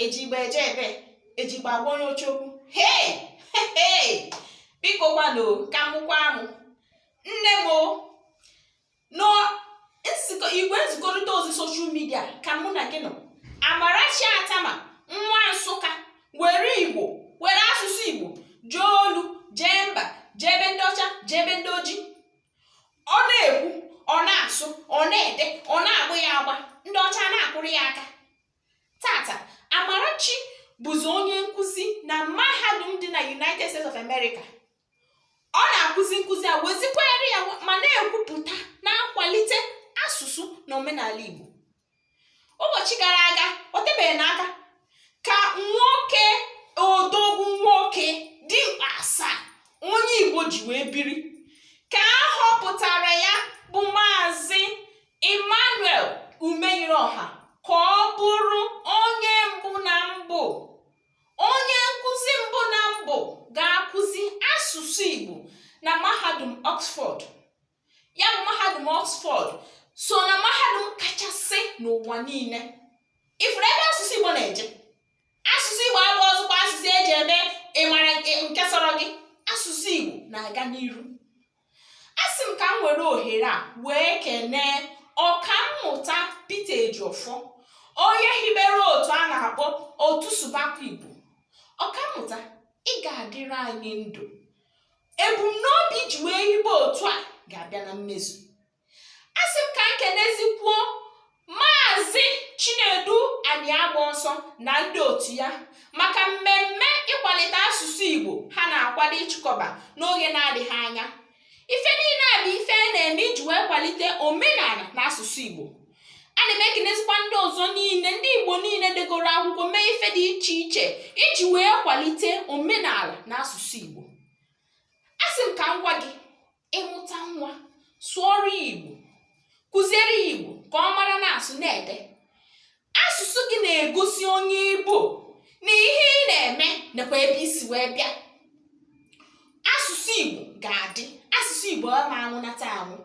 ejigbo eje ebe ejigbo agwa onye ochokwu. Hey biko kwano ka mụkwa amụ nne m no igwe nzikọrịta ozi soshal midia ka mụ na gị nọ. Amarachi Atama nwa Nsụka were Igbo were asụsụ Igbo jee olu jee mba jee ebe ndị ọcha jee ebe ndị ojii. Ọ na-ekwu, ọ na-asụ, ọ na-ede, ọ na-agba ya agba, ndị ọcha na-akwụrụ ya aka. Tata Amarachi bụzi onye nkụzi na mahadum dị na United States of America. Ọ na-akụzi nkụzi a wezikwere ya ma na-ekwupụta na-akwalite asụsụ na omenala Igbo. Ụbọchị gara aga o tebeghị n'aka ka nwoke odogwu nwoke dimkpa asaa onye Igbo ji wee biri ka a họpụtara ya bụ Maazị Emmanuel Umeyireọha ka ọ bụrụ onye mbụ na mbụ, onye nkụzi mbụ na mbụ ga-akụzi asụsụ Igbo na mahadum Oxford. Ya bụ mahadum Oxford so na mahadum kachasị n'ụwa niile. Ifuru ebe asụsụ Igbo na-eje, asụsụ Igbo abụ ọzọkwa asụsụ eji eme ịmara nke sọrọ gị. Asụsụ Igbo na-aga n'iru. Asị m ka m were ohere a wee kenee ọkammụta Peter Ejiofor, onye hibere otu a na-akpọ otu Subakwa Igbo. Ọkammụta, ị ga-adịrị anyị ndụ. Ebumnobi ji wee hibe otu a ga-abịa na mmezu. Asị m ka m kenezikwuo Maazị Chinedu Aniagbaọsọ na ndị otu ya maka mmemme ịkwalite asụsụ Igbo ha na-akwado ịchịkọba n'oge na-adịghị anya. Ife niile a bụ ife a na-eme iji wee kwalite omenala na asụsụ Igbo. A na-eme ekenezikwa ndị ọzọ niile, ndị Igbo niile degoro akwụkwọ mee ife dị iche iche iji wee kwalite omenala na asụsụ Igbo. Asị m ka m gwa gị, ịmụta nwa sụọrọ Igbo, kụziere Igbo ka ọ mara na-asụ na-ede. Asụsụ gị na-egosi onye Igbo na ihe ị na-eme nakwa ebe isi wee bịa. Asụsụ Igbo ga-adị, asụsụ Igbo ọ ma anwụnata anwụ.